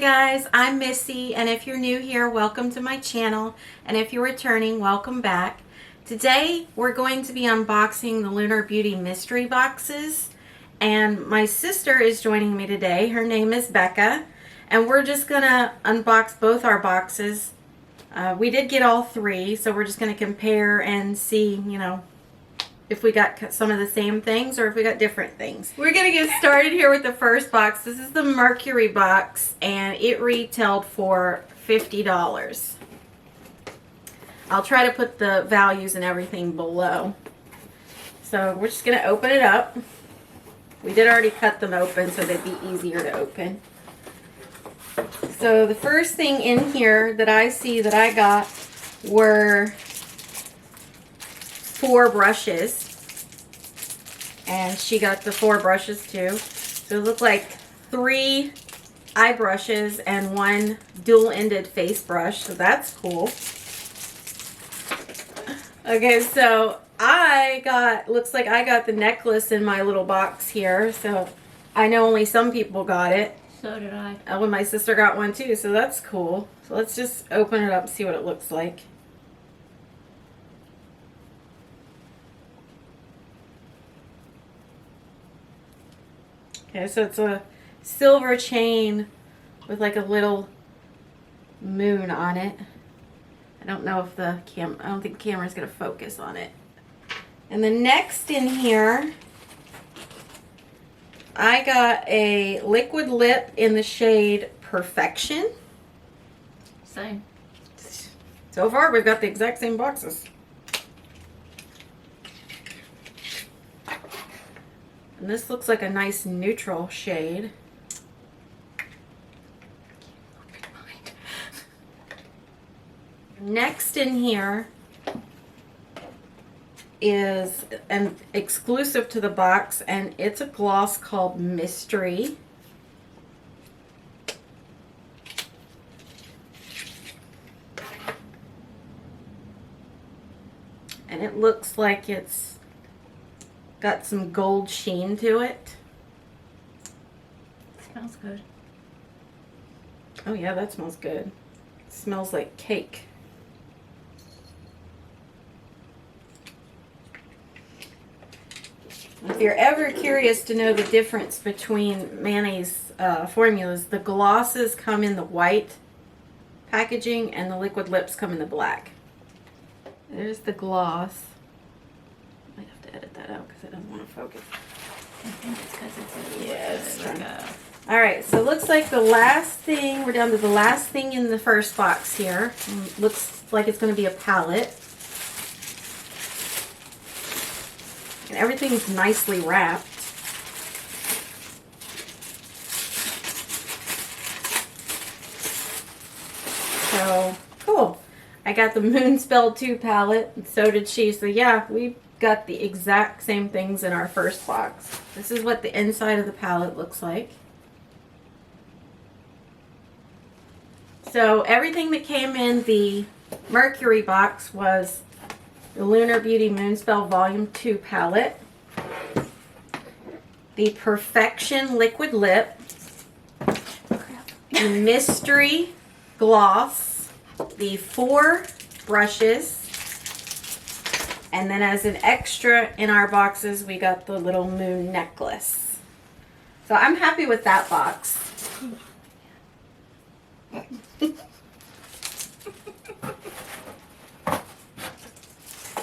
guys, I'm Missy, and if you're new here, welcome to my channel, and if you're returning, welcome back. Today we're going to be unboxing the Lunar Beauty Mystery Boxes, and my sister is joining me today. Her name is Becca, and we're just gonna unbox both our boxes. We did get all three, so we're just gonna compare and see, if we got some of the same things or if we got different things. We're gonna get started here with the first box. This is the Mercury box, and it retailed for $50. I'll try to put the values and everything below. So we're just gonna open it up. We did already cut them open so they'd be easier to open. So the first thing in here that I see that I got were 4 brushes, and she got the 4 brushes too. So it looked like 3 eye brushes and 1 dual-ended face brush, so that's cool. Okay, so looks like I got the necklace in my little box here, so I know only some people got it. So did I. Oh, and my sister got one too, so that's cool. So let's just open it up and see what it looks like. Okay, so it's a silver chain with like a little moon on it. I don't know if I don't think the camera's gonna focus on it. And the next in here, I got a liquid lip in the shade Perfection. Same. So far, we've got the exact same boxes. And this looks like a nice neutral shade. Next in here is an exclusive to the box, and it's a gloss called Mystery. And it looks like it's got some gold sheen to it. Smells good. Oh yeah, that smells good. It smells like cake. If you're ever curious to know the difference between mayonnaise formulas, the glosses come in the white packaging and the liquid lips come in the black. There's the gloss. I might have to edit that out because it doesn't want to focus. I think it's because it's Yes. Alright, so it looks like the last thing, we're down to the last thing in the first box here. Looks like it's going to be a palette. And everything's nicely wrapped. So, cool. I got the Moonspell 2 palette, and so did she. So yeah, we got the exact same things in our first box. This is what the inside of the palette looks like. So everything that came in the Mercury box was the Lunar Beauty Moonspell Volume 2 palette, the Perfection liquid lip, the Mystery gloss, the 4 brushes, and then as an extra in our boxes we got the little moon necklace. So I'm happy with that box.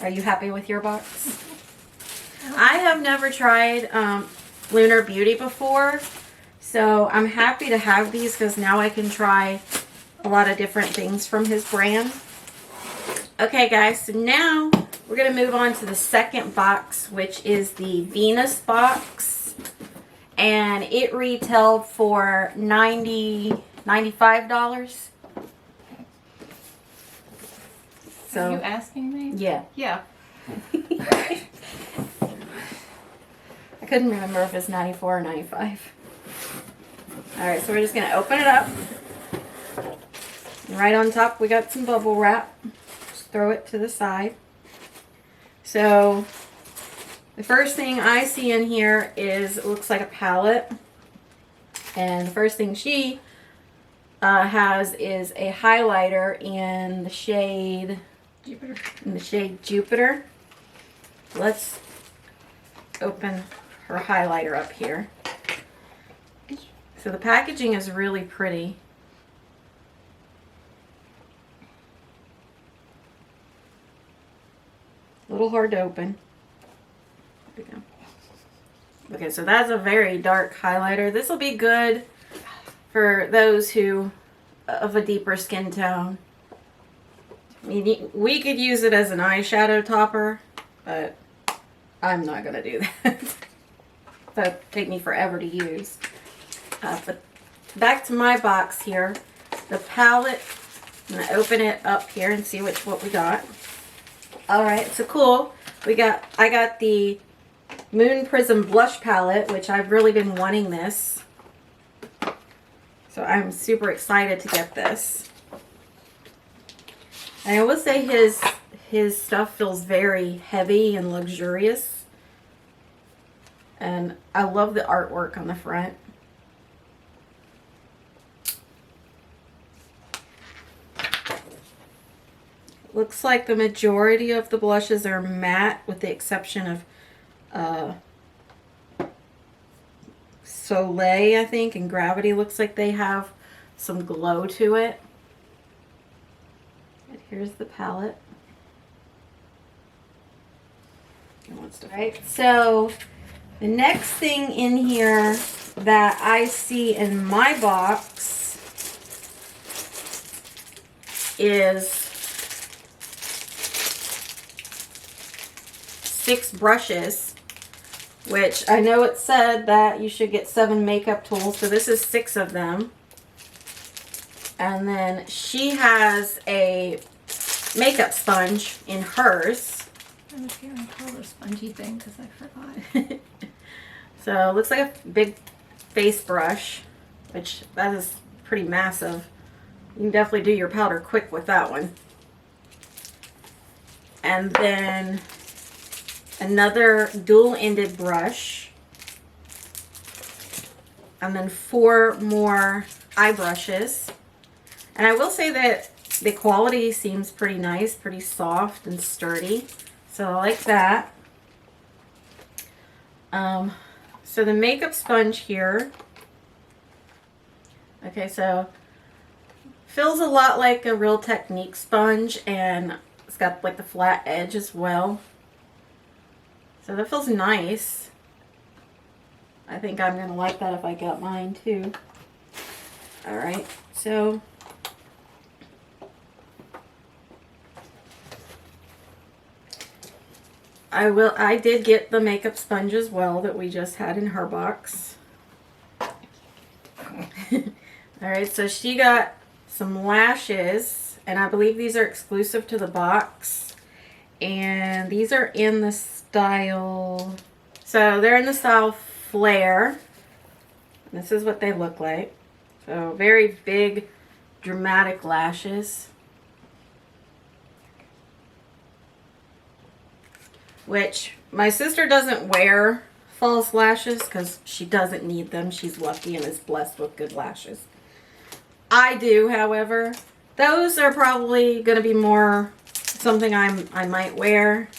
Are you happy with your box? I have never tried Lunar Beauty before, so I'm happy to have these because now I can try a lot of different things from his brand. Okay guys, so now we're going to move on to the second box, which is the Venus box, and it retailed for $95. So, are you asking me? yeah. Yeah. I couldn't remember if it's 94 or 95. Alright, so we're just going to open it up. And right on top we got some bubble wrap. Just throw it to the side. So the first thing I see in here is, it looks like a palette. And the first thing she has is a highlighter in the shade Jupiter. Let's open her highlighter up here. So the packaging is really pretty. A little hard to open. There we go. Okay, so that's a very dark highlighter. This will be good for those who of a deeper skin tone. I mean, we could use it as an eyeshadow topper, but I'm not gonna do that. That'd take me forever to use. But back to my box here, the palette. I'm gonna open it up here and see what we got. All right, so cool. I got the Moon Prism blush palette, which I've really been wanting this. So I'm super excited to get this. And I will say his stuff feels very heavy and luxurious. And I love the artwork on the front. Looks like the majority of the blushes are matte with the exception of Soleil, I think, and Gravity looks like they have some glow to it. And here's the palette. Right, so the next thing in here that I see in my box is 6 brushes, which I know it said that you should get 7 makeup tools, so this is 6 of them. And then she has a makeup sponge in hers. I was going to call the spongy thing because I forgot. So it looks like a big face brush, which that is pretty massive. You can definitely do your powder quick with that one. And then another dual-ended brush. And then 4 more eye brushes. And I will say that the quality seems pretty nice, pretty soft and sturdy. So I like that. So the makeup sponge here. Okay, so feels a lot like a Real Technique sponge, and it's got like the flat edge as well. So that feels nice. I think I'm gonna like that if I got mine too. All right, so I did get the makeup sponge as well that we just had in her box. Alright, so she got some lashes, and I believe these are exclusive to the box. And these are in the style, so they're in the style Flare. This is what they look like. So very big, dramatic lashes. Which my sister doesn't wear false lashes because she doesn't need them. She's lucky and is blessed with good lashes. I do, however. Those are probably going to be more something I might wear,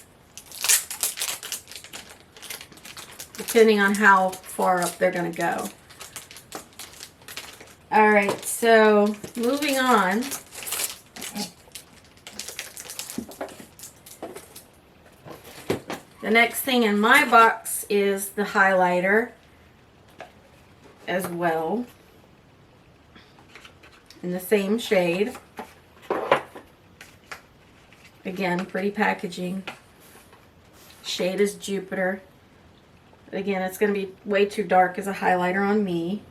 depending on how far up they're going to go. Alright, so moving on. The next thing in my box is the highlighter as well, in the same shade. Again, pretty packaging. Shade is Jupiter. Again, it's going to be way too dark as a highlighter on me.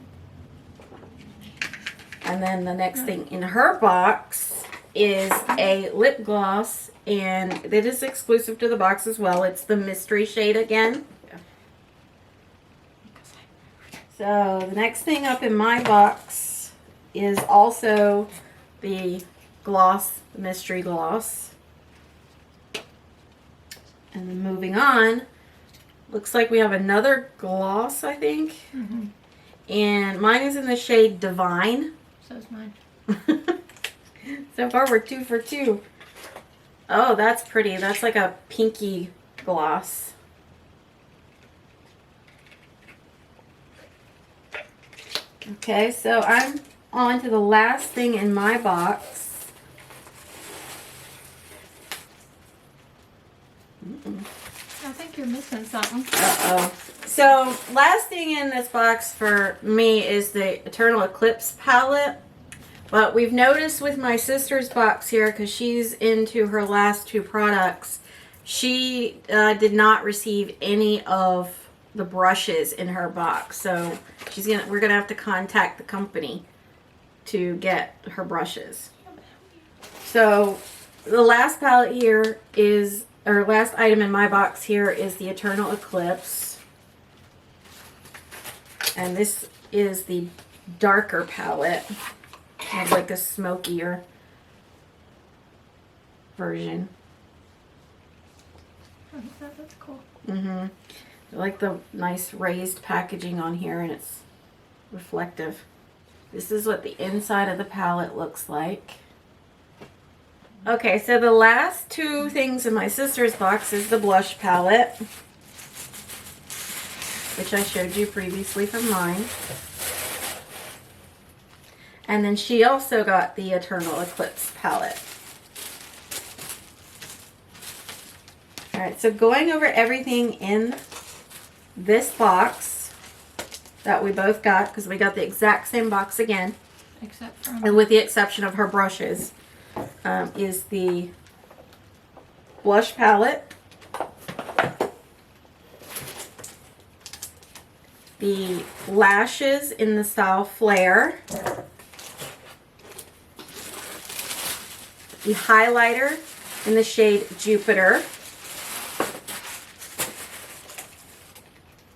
And then the next thing in her box is a lip gloss, and it is exclusive to the box as well. It's the mystery shade again. So the next thing up in my box is also the gloss, the mystery gloss. And then moving on, looks like we have another gloss, I think. Mm-hmm. And mine is in the shade Divine. So's mine. So far we're 2 for 2. Oh, that's pretty. That's like a pinky gloss. Okay, so I'm on to the last thing in my box. I think you're missing something. Uh-oh. So, last thing in this box for me is the Eternal Eclipse palette. But we've noticed with my sister's box here, because she's into her last 2 products, she did not receive any of the brushes in her box. So we're gonna have to contact the company to get her brushes. So the last palette here is, or last item in my box here is the Eternal Eclipse. And this is the darker palette. Have like a smokier version. Oh, that's cool. Mm-hmm. I like the nice raised packaging on here, and it's reflective. This is what the inside of the palette looks like. Okay, so the last 2 things in my sister's box is the blush palette, which I showed you previously from mine. And then she also got the Eternal Eclipse palette. Alright, so going over everything in this box that we both got, because we got the exact same box again, Except for and with the exception of her brushes, is the blush palette, the lashes in the style Flare, the highlighter in the shade Jupiter,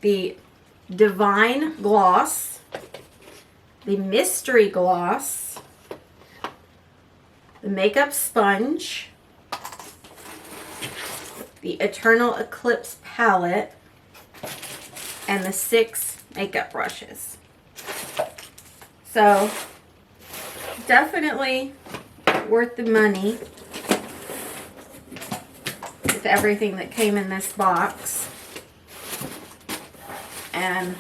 the Divine Gloss, the Mystery Gloss, the Makeup Sponge, the Eternal Eclipse palette, and the 6 makeup brushes. So, definitely worth the money with everything that came in this box. And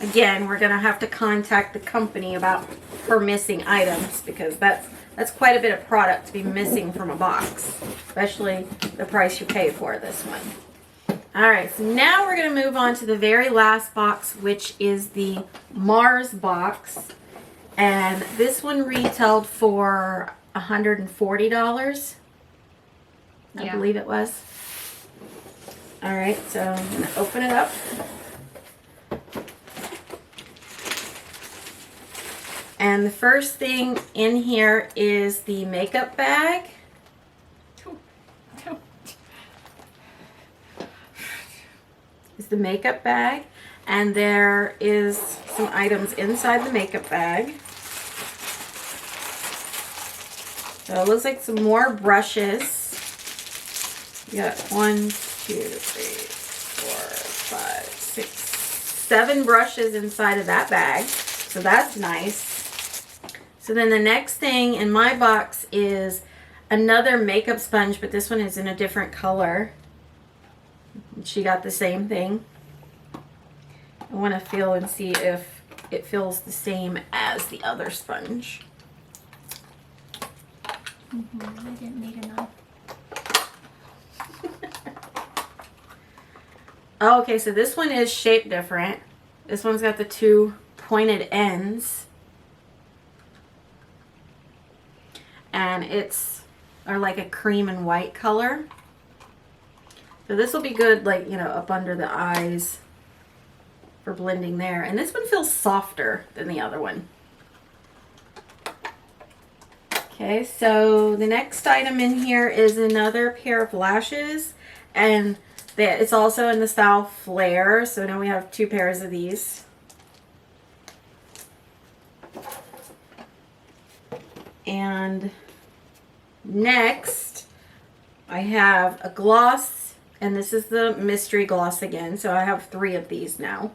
again, we're going to have to contact the company about her missing items, because that's quite a bit of product to be missing from a box, especially the price you pay for this one. Alright, so now we're going to move on to the very last box, which is the Mars box. And this one retailed for $140. I believe it was. Alright, so I'm going to open it up. And the first thing in here is the makeup bag. Is the makeup bag. And there is some items inside the makeup bag. So it looks like some more brushes. You got 1, 2, 3, 4, 5, 6, 7 brushes inside of that bag. So that's nice. So then the next thing in my box is another makeup sponge, but this one is in a different color. She got the same thing. I want to feel and see if it feels the same as the other sponge. I didn't need enough. Oh, okay, so this one is shaped different. This one's got the 2 pointed ends. And it's like a cream and white color. So this will be good, like, you know, up under the eyes for blending there. And this one feels softer than the other one. Okay, so the next item in here is another pair of lashes. And it's also in the style Flare. So now we have 2 pairs of these. And next, I have a gloss, and this is the Mystery Gloss again, so I have 3 of these now.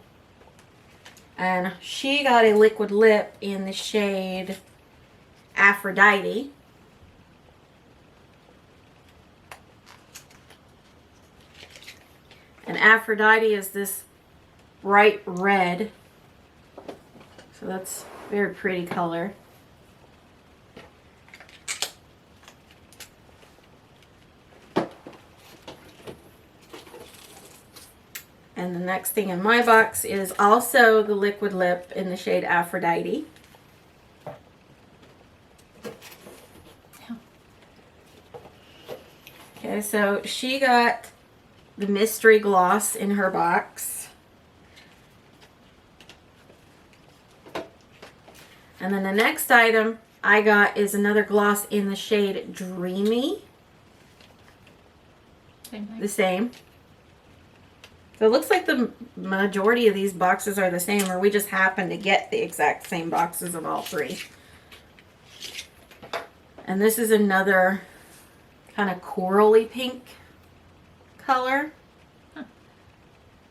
And she got a liquid lip in the shade Aphrodite. And Aphrodite is this bright red. So that's a very pretty color. And the next thing in my box is also the liquid lip in the shade Aphrodite. Okay, so she got the mystery gloss in her box. And then the next item I got is another gloss in the shade Dreamy. Same thing. The same. So it looks like the majority of these boxes are the same, or we just happen to get the exact same boxes of all three. And this is another kind of corally pink color. Huh.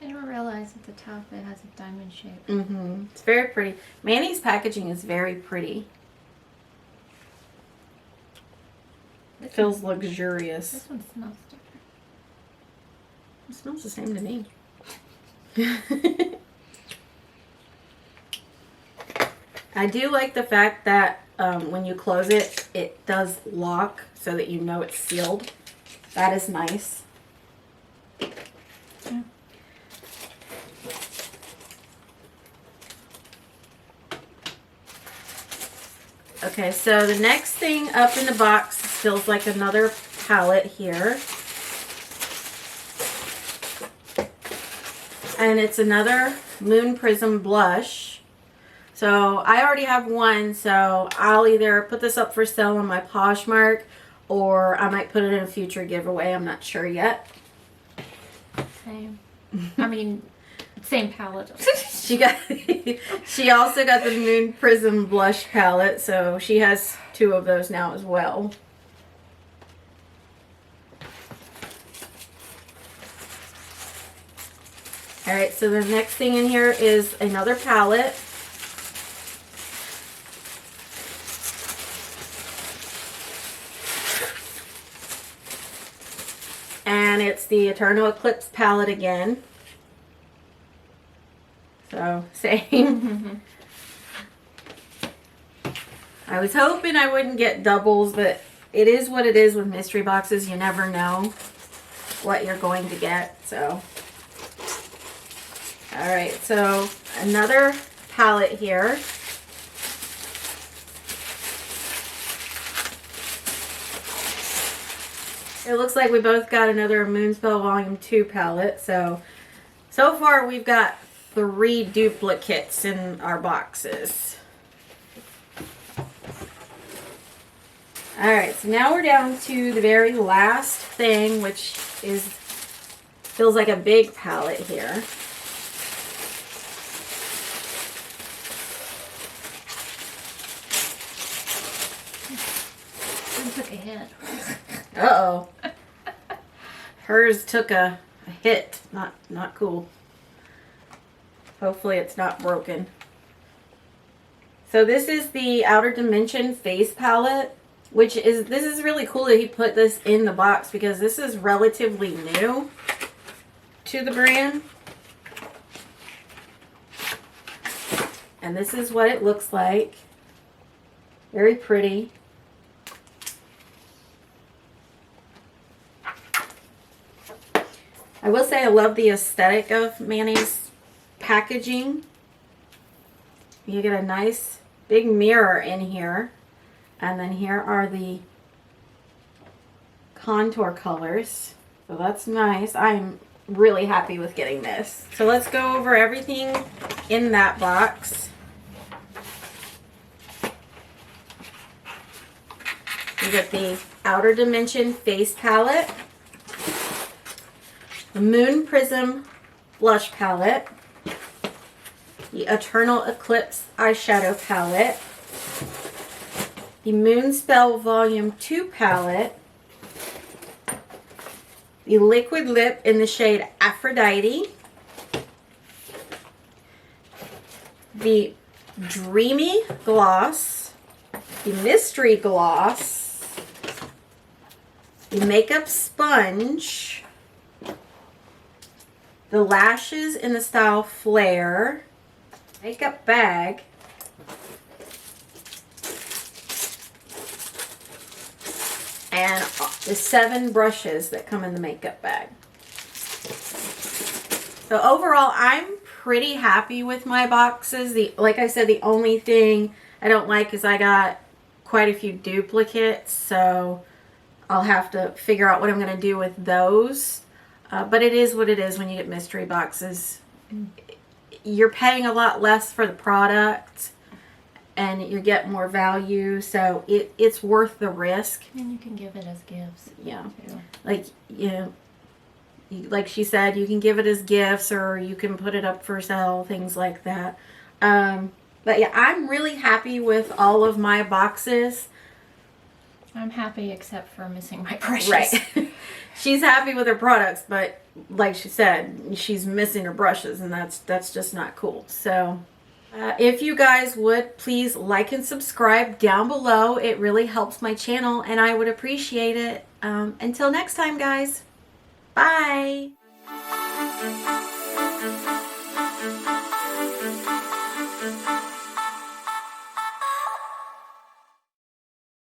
I didn't realize at the top it has a diamond shape. Mm-hmm. It's very pretty. Manny's packaging is very pretty. It feels luxurious. This one smells different. It smells the same to me. I do like the fact that when you close it, it does lock so that you know it's sealed. That is nice. Yeah. Okay, so the next thing up in the box feels like another palette here. And it's another Moon Prism blush. So I already have one, so I'll either put this up for sale on my Poshmark or I might put it in a future giveaway. I'm not sure yet. Same. I mean, same palette. She also got the Moon Prism blush palette, so she has 2 of those now as well. Alright, so the next thing in here is another palette. And it's the Eternal Eclipse palette again. So, same. I was hoping I wouldn't get doubles, but it is what it is with mystery boxes. You never know what you're going to get, so... Alright, so another palette here. It looks like we both got another Moonspell Volume 2 palette. So far we've got 3 duplicates in our boxes. Alright, so now we're down to the very last thing, which feels like a big palette here. Took a hit. Uh-oh. Hers took a hit. Not cool. Hopefully it's not broken. So this is the Outer Dimension face palette, this is really cool that he put this in the box because this is relatively new to the brand. And this is what it looks like. Very pretty. I will say I love the aesthetic of Manny's packaging. You get a nice big mirror in here. And then here are the contour colors. So that's nice. I'm really happy with getting this. So let's go over everything in that box. You get the Outer Dimension face palette. The Moon Prism blush palette, the Eternal Eclipse eyeshadow palette, the Moonspell Volume 2 palette, the liquid lip in the shade Aphrodite, the Dreamy Gloss, the Mystery Gloss, the Makeup Sponge, the Lashes in the style Flare, makeup bag, and the 7 brushes that come in the makeup bag. So overall, I'm pretty happy with my boxes. Like I said, the only thing I don't like is I got quite a few duplicates, so I'll have to figure out what I'm going to do with those. But it is what it is when you get mystery boxes. You're paying a lot less for the product, and you get more value, so it's worth the risk. And you can give it as gifts. Yeah. Too. Like, you know, like she said, you can give it as gifts, or you can put it up for sale, things like that. But yeah, I'm really happy with all of my boxes. I'm happy except for missing my brushes. Right. She's happy with her products, but like she said, she's missing her brushes, and that's just not cool. So if you guys would please like and subscribe down below, it really helps my channel, and I would appreciate it. Until next time, guys. Bye.